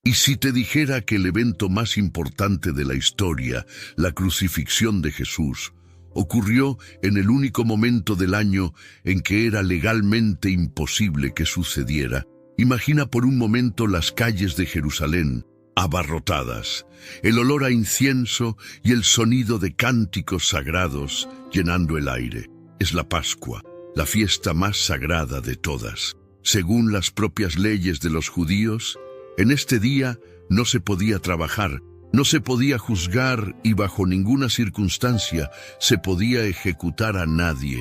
Y si te dijera que el evento más importante de la historia, la crucifixión de Jesús, ocurrió en el único momento del año en que era legalmente imposible que sucediera, imagina por un momento las calles de Jerusalén, abarrotadas, el olor a incienso y el sonido de cánticos sagrados llenando el aire. Es la Pascua, la fiesta más sagrada de todas. Según las propias leyes de los judíos, en este día no se podía trabajar, no se podía juzgar y bajo ninguna circunstancia se podía ejecutar a nadie.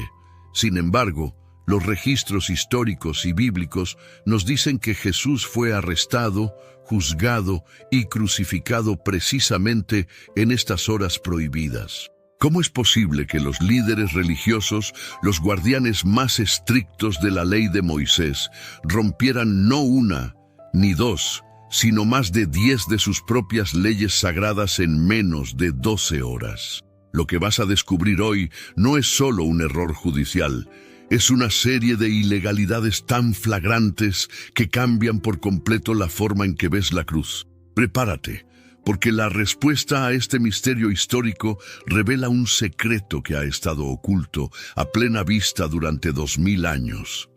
Sin embargo, los registros históricos y bíblicos nos dicen que Jesús fue arrestado, juzgado y crucificado precisamente en estas horas prohibidas. ¿Cómo es posible que los líderes religiosos, los guardianes más estrictos de la ley de Moisés, rompieran no una ni dos, sino más de 10 de sus propias leyes sagradas en menos de 12 horas? Lo que vas a descubrir hoy no es solo un error judicial, es una serie de ilegalidades tan flagrantes que cambian por completo la forma en que ves la cruz. Prepárate, porque la respuesta a este misterio histórico revela un secreto que ha estado oculto a plena vista durante 2000 años.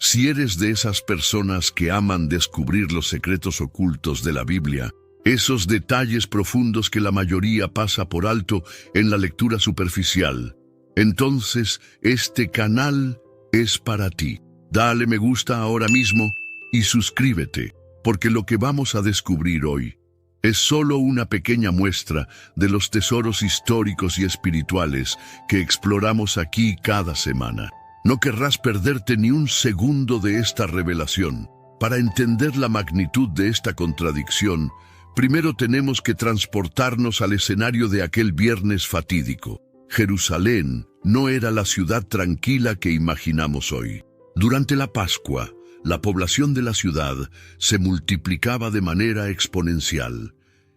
Si eres de esas personas que aman descubrir los secretos ocultos de la Biblia, esos detalles profundos que la mayoría pasa por alto en la lectura superficial, entonces este canal es para ti. Dale me gusta ahora mismo y suscríbete, porque lo que vamos a descubrir hoy es solo una pequeña muestra de los tesoros históricos y espirituales que exploramos aquí cada semana. No querrás perderte ni un segundo de esta revelación. Para entender la magnitud de esta contradicción, primero tenemos que transportarnos al escenario de aquel viernes fatídico. Jerusalén no era la ciudad tranquila que imaginamos hoy. Durante la Pascua, la población de la ciudad se multiplicaba de manera exponencial.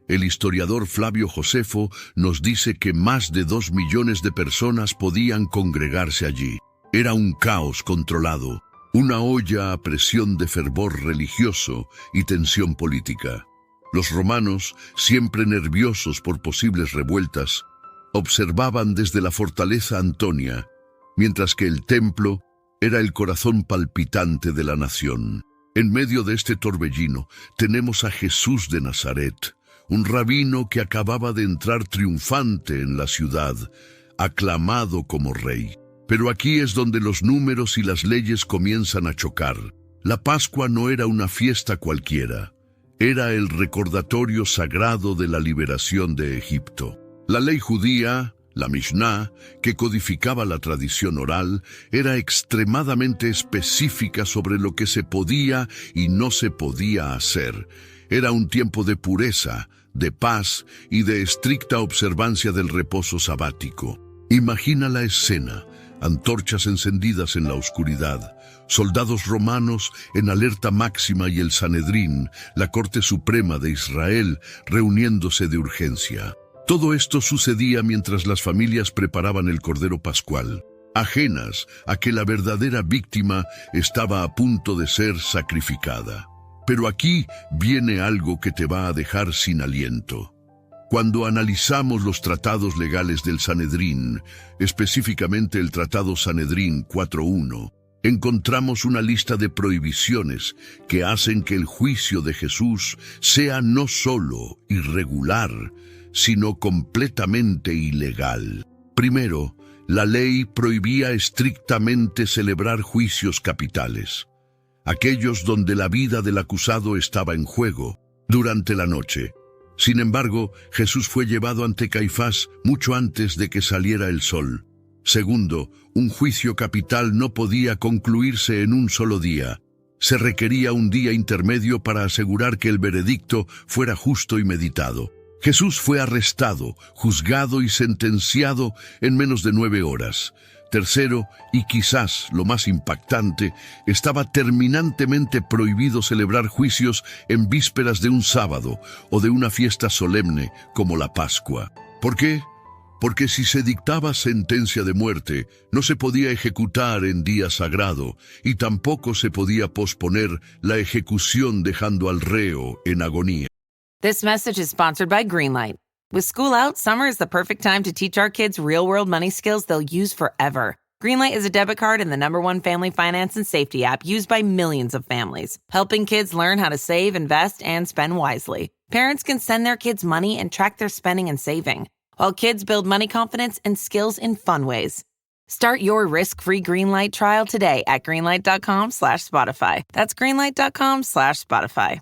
El historiador Flavio Josefo nos dice que más de 2 millones de personas podían congregarse allí. Era un caos controlado, una olla a presión de fervor religioso y tensión política. Los romanos, siempre nerviosos por posibles revueltas, observaban desde la fortaleza Antonia, mientras que el templo era el corazón palpitante de la nación. En medio de este torbellino tenemos a Jesús de Nazaret, un rabino que acababa de entrar triunfante en la ciudad, aclamado como rey. Pero aquí es donde los números y las leyes comienzan a chocar. La Pascua no era una fiesta cualquiera, era el recordatorio sagrado de la liberación de Egipto. La ley judía, la Mishnah, que codificaba la tradición oral, era extremadamente específica sobre lo que se podía y no se podía hacer. Era un tiempo de pureza, de paz y de estricta observancia del reposo sabático. Imagina la escena: antorchas encendidas en la oscuridad, soldados romanos en alerta máxima y el Sanedrín, la Corte Suprema de Israel, reuniéndose de urgencia. Todo esto sucedía mientras las familias preparaban el Cordero Pascual, ajenas a que la verdadera víctima estaba a punto de ser sacrificada. Pero aquí viene algo que te va a dejar sin aliento. Cuando analizamos los tratados legales del Sanedrín, específicamente el Tratado Sanedrín 4.1, encontramos una lista de prohibiciones que hacen que el juicio de Jesús sea no solo irregular, sino completamente ilegal. Primero, la ley prohibía estrictamente celebrar juicios capitales, aquellos donde la vida del acusado estaba en juego, durante la noche. Sin embargo, Jesús fue llevado ante Caifás mucho antes de que saliera el sol. Segundo, un juicio capital no podía concluirse en un solo día. Se requería un día intermedio para asegurar que el veredicto fuera justo y meditado. Jesús fue arrestado, juzgado y sentenciado en menos de 9 horas. Tercero, y quizás lo más impactante, estaba terminantemente prohibido celebrar juicios en vísperas de un sábado o de una fiesta solemne como la Pascua. ¿Por qué? Porque si se dictaba sentencia de muerte, no se podía ejecutar en día sagrado y tampoco se podía posponer la ejecución dejando al reo en agonía. This message is sponsored by Greenlight. With school out, summer is the perfect time to teach our kids real-world money skills they'll use forever. Greenlight is a debit card and the #1 family finance and safety app used by millions of families, helping kids learn how to save, invest, and spend wisely. Parents can send their kids money and track their spending and saving, while kids build money confidence and skills in fun ways. Start your risk-free Greenlight trial today at greenlight.com/Spotify. That's greenlight.com/Spotify.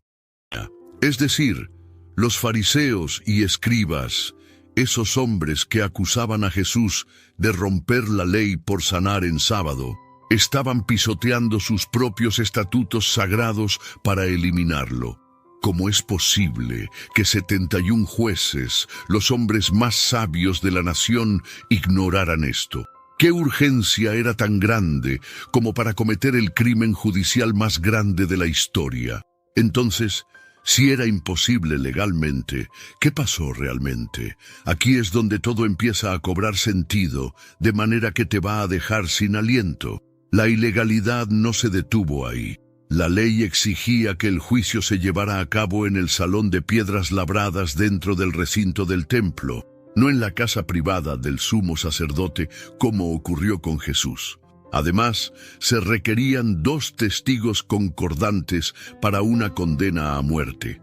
Es decir, los fariseos y escribas, esos hombres que acusaban a Jesús de romper la ley por sanar en sábado, estaban pisoteando sus propios estatutos sagrados para eliminarlo. ¿Cómo es posible que 71 jueces, los hombres más sabios de la nación, ignoraran esto? ¿Qué urgencia era tan grande como para cometer el crimen judicial más grande de la historia? Entonces, si era imposible legalmente, ¿qué pasó realmente? Aquí es donde todo empieza a cobrar sentido, de manera que te va a dejar sin aliento. La ilegalidad no se detuvo ahí. La ley exigía que el juicio se llevara a cabo en el salón de piedras labradas dentro del recinto del templo, no en la casa privada del sumo sacerdote, como ocurrió con Jesús. Además, se requerían 2 testigos concordantes para una condena a muerte.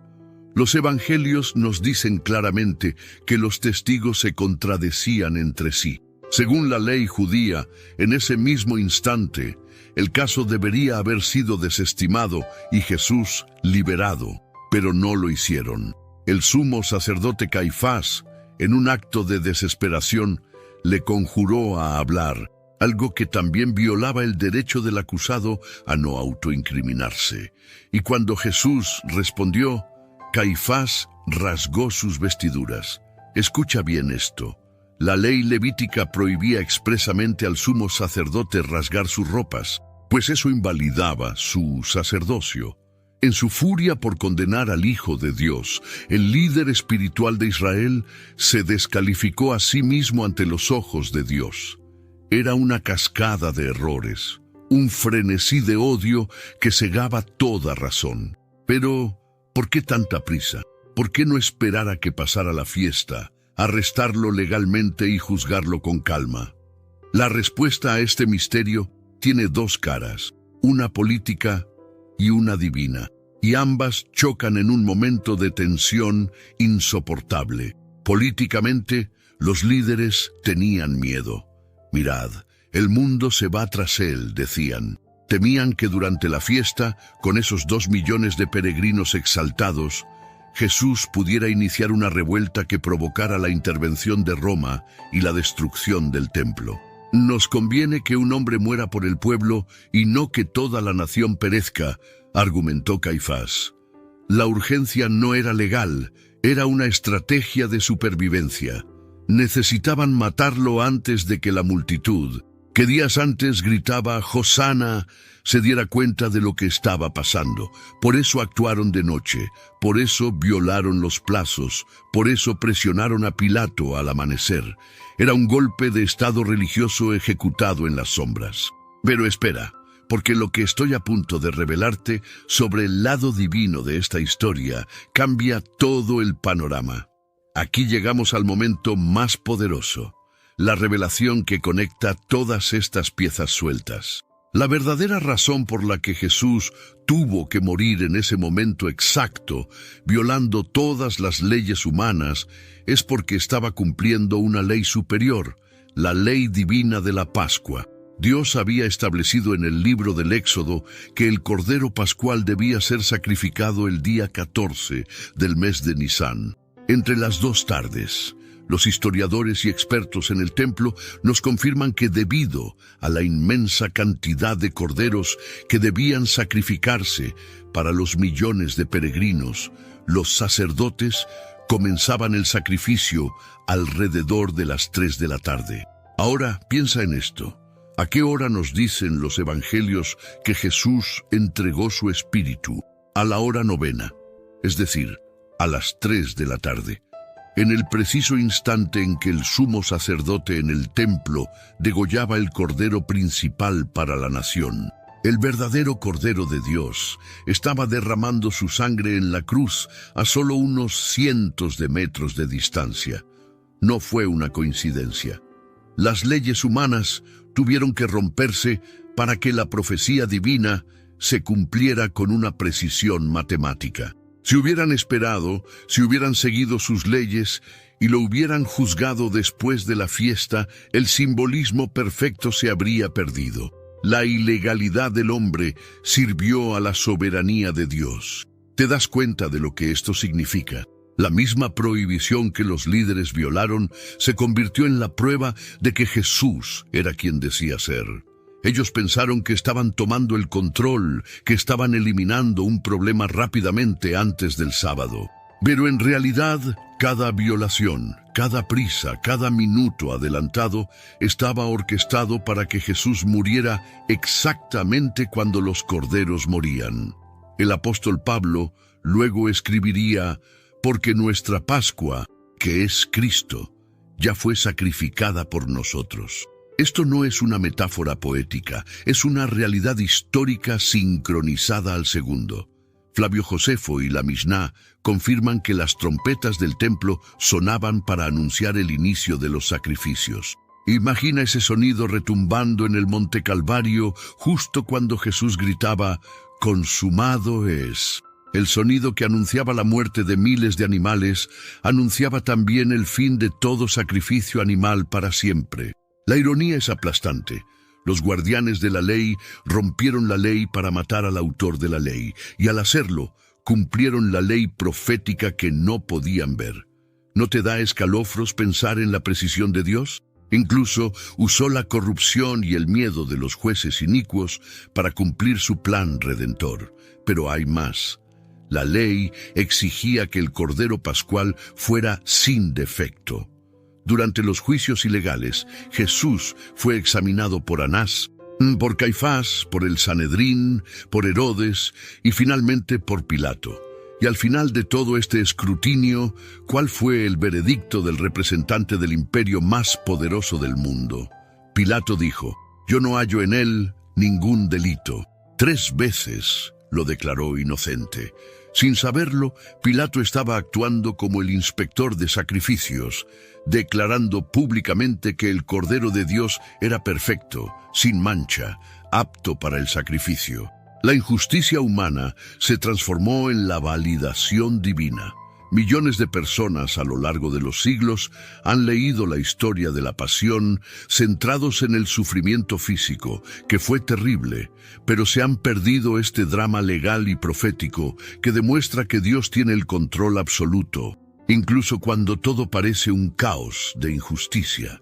Los evangelios nos dicen claramente que los testigos se contradecían entre sí. Según la ley judía, en ese mismo instante, el caso debería haber sido desestimado y Jesús liberado, pero no lo hicieron. El sumo sacerdote Caifás, en un acto de desesperación, le conjuró a hablar, algo que también violaba el derecho del acusado a no autoincriminarse. Y cuando Jesús respondió, Caifás rasgó sus vestiduras. Escucha bien esto. La ley levítica prohibía expresamente al sumo sacerdote rasgar sus ropas, pues eso invalidaba su sacerdocio. En su furia por condenar al Hijo de Dios, el líder espiritual de Israel se descalificó a sí mismo ante los ojos de Dios. Era una cascada de errores, un frenesí de odio que cegaba toda razón. Pero, ¿por qué tanta prisa? ¿Por qué no esperar a que pasara la fiesta, arrestarlo legalmente y juzgarlo con calma? La respuesta a este misterio tiene 2 caras, una política y una divina, y ambas chocan en un momento de tensión insoportable. Políticamente, los líderes tenían miedo. Mirad, el mundo se va tras él, decían. Temían que durante la fiesta, con esos 2 millones de peregrinos exaltados, Jesús pudiera iniciar una revuelta que provocara la intervención de Roma y la destrucción del templo. Nos conviene que un hombre muera por el pueblo y no que toda la nación perezca, argumentó Caifás. La urgencia no era legal, era una estrategia de supervivencia. Necesitaban matarlo antes de que la multitud, que días antes gritaba «Hosana», se diera cuenta de lo que estaba pasando. Por eso actuaron de noche, por eso violaron los plazos, por eso presionaron a Pilato al amanecer. Era un golpe de estado religioso ejecutado en las sombras. Pero espera, porque lo que estoy a punto de revelarte sobre el lado divino de esta historia cambia todo el panorama. Aquí llegamos al momento más poderoso, la revelación que conecta todas estas piezas sueltas. La verdadera razón por la que Jesús tuvo que morir en ese momento exacto, violando todas las leyes humanas, es porque estaba cumpliendo una ley superior, la ley divina de la Pascua. Dios había establecido en el libro del Éxodo que el Cordero Pascual debía ser sacrificado el día 14 del mes de Nisán, entre las 2 tardes. Los historiadores y expertos en el templo nos confirman que debido a la inmensa cantidad de corderos que debían sacrificarse para los millones de peregrinos, los sacerdotes comenzaban el sacrificio alrededor de las 3 de la tarde. Ahora piensa en esto. ¿A qué hora nos dicen los evangelios que Jesús entregó su espíritu? A la hora 9, es decir, a las 3 de la tarde. En el preciso instante en que el sumo sacerdote en el templo degollaba el cordero principal para la nación. El verdadero Cordero de Dios estaba derramando su sangre en la cruz a solo unos cientos de metros de distancia. No fue una coincidencia. Las leyes humanas tuvieron que romperse para que la profecía divina se cumpliera con una precisión matemática. Si hubieran esperado, si hubieran seguido sus leyes y lo hubieran juzgado después de la fiesta, el simbolismo perfecto se habría perdido. La ilegalidad del hombre sirvió a la soberanía de Dios. ¿Te das cuenta de lo que esto significa? La misma prohibición que los líderes violaron se convirtió en la prueba de que Jesús era quien decía ser. Ellos pensaron que estaban tomando el control, que estaban eliminando un problema rápidamente antes del sábado. Pero en realidad, cada violación, cada prisa, cada minuto adelantado estaba orquestado para que Jesús muriera exactamente cuando los corderos morían. El apóstol Pablo luego escribiría: porque nuestra Pascua, que es Cristo, ya fue sacrificada por nosotros. Esto no es una metáfora poética, es una realidad histórica sincronizada al segundo. Flavio Josefo y la Mishná confirman que las trompetas del templo sonaban para anunciar el inicio de los sacrificios. Imagina ese sonido retumbando en el Monte Calvario justo cuando Jesús gritaba: «Consumado es». El sonido que anunciaba la muerte de miles de animales anunciaba también el fin de todo sacrificio animal para siempre. La ironía es aplastante. Los guardianes de la ley rompieron la ley para matar al autor de la ley, y al hacerlo, cumplieron la ley profética que no podían ver. ¿No te da escalofríos pensar en la precisión de Dios? Incluso usó la corrupción y el miedo de los jueces inicuos para cumplir su plan redentor. Pero hay más. La ley exigía que el Cordero Pascual fuera sin defecto. Durante los juicios ilegales, Jesús fue examinado por Anás, por Caifás, por el Sanedrín, por Herodes y finalmente por Pilato. Y al final de todo este escrutinio, ¿cuál fue el veredicto del representante del imperio más poderoso del mundo? Pilato dijo: «Yo no hallo en él ningún delito». 3 veces lo declaró inocente. Sin saberlo, Pilato estaba actuando como el inspector de sacrificios, declarando públicamente que el Cordero de Dios era perfecto, sin mancha, apto para el sacrificio. La injusticia humana se transformó en la validación divina. Millones de personas a lo largo de los siglos han leído la historia de la pasión centrados en el sufrimiento físico, que fue terrible, pero se han perdido este drama legal y profético que demuestra que Dios tiene el control absoluto, incluso cuando todo parece un caos de injusticia.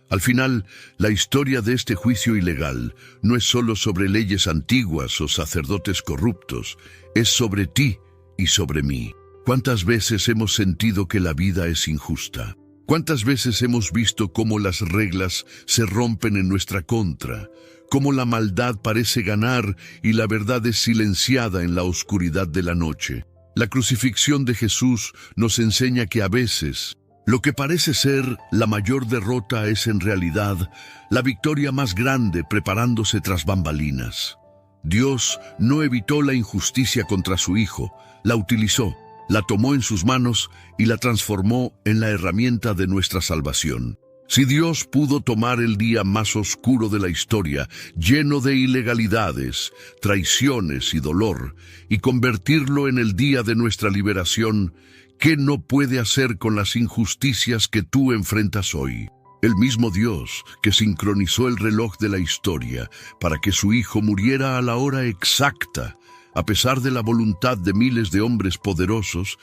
Al final, la historia de este juicio ilegal no es solo sobre leyes antiguas o sacerdotes corruptos, es sobre ti y sobre mí. ¿Cuántas veces hemos sentido que la vida es injusta? ¿Cuántas veces hemos visto cómo las reglas se rompen en nuestra contra? Cómo la maldad parece ganar y la verdad es silenciada en la oscuridad de la noche. La crucifixión de Jesús nos enseña que a veces lo que parece ser la mayor derrota es en realidad la victoria más grande preparándose tras bambalinas. Dios no evitó la injusticia contra su Hijo, la utilizó, la tomó en sus manos y la transformó en la herramienta de nuestra salvación. Si Dios pudo tomar el día más oscuro de la historia, lleno de ilegalidades, traiciones y dolor, y convertirlo en el día de nuestra liberación, ¿qué no puede hacer con las injusticias que tú enfrentas hoy? El mismo Dios que sincronizó el reloj de la historia para que su Hijo muriera a la hora exacta, a pesar de la voluntad de miles de hombres poderosos,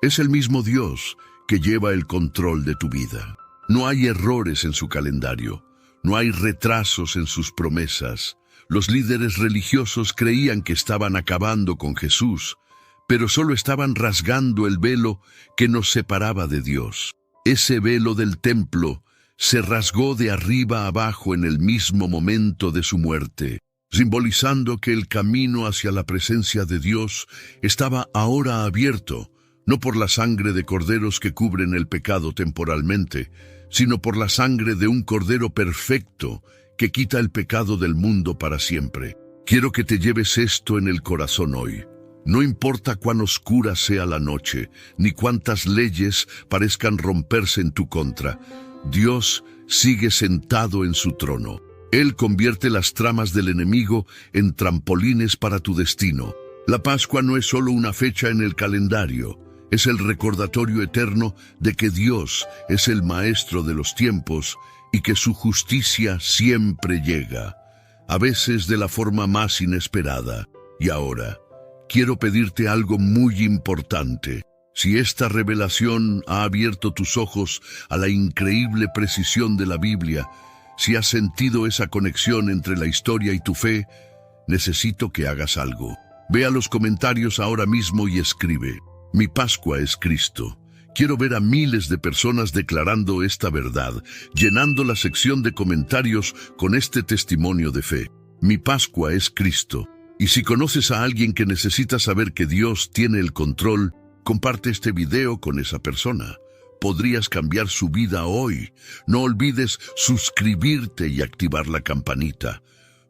es el mismo Dios que lleva el control de tu vida. No hay errores en su calendario, no hay retrasos en sus promesas. Los líderes religiosos creían que estaban acabando con Jesús, pero solo estaban rasgando el velo que nos separaba de Dios. Ese velo del templo se rasgó de arriba a abajo en el mismo momento de su muerte, simbolizando que el camino hacia la presencia de Dios estaba ahora abierto, no por la sangre de corderos que cubren el pecado temporalmente, sino por la sangre de un cordero perfecto que quita el pecado del mundo para siempre. Quiero que te lleves esto en el corazón hoy. No importa cuán oscura sea la noche, ni cuántas leyes parezcan romperse en tu contra, Dios sigue sentado en su trono. Él convierte las tramas del enemigo en trampolines para tu destino. La Pascua no es solo una fecha en el calendario, es el recordatorio eterno de que Dios es el maestro de los tiempos y que su justicia siempre llega, a veces de la forma más inesperada. Y ahora, quiero pedirte algo muy importante. Si esta revelación ha abierto tus ojos a la increíble precisión de la Biblia, si has sentido esa conexión entre la historia y tu fe, necesito que hagas algo. Ve a los comentarios ahora mismo y escribe: Mi Pascua es Cristo. Quiero ver a miles de personas declarando esta verdad, llenando la sección de comentarios con este testimonio de fe. Mi Pascua es Cristo. Y si conoces a alguien que necesita saber que Dios tiene el control, comparte este video con esa persona. Podrías cambiar su vida hoy. No olvides suscribirte y activar la campanita,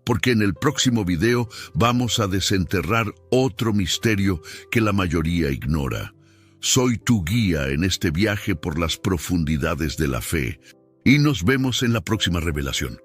porque en el próximo video vamos a desenterrar otro misterio que la mayoría ignora. Soy tu guía en este viaje por las profundidades de la fe, y nos vemos en la próxima revelación.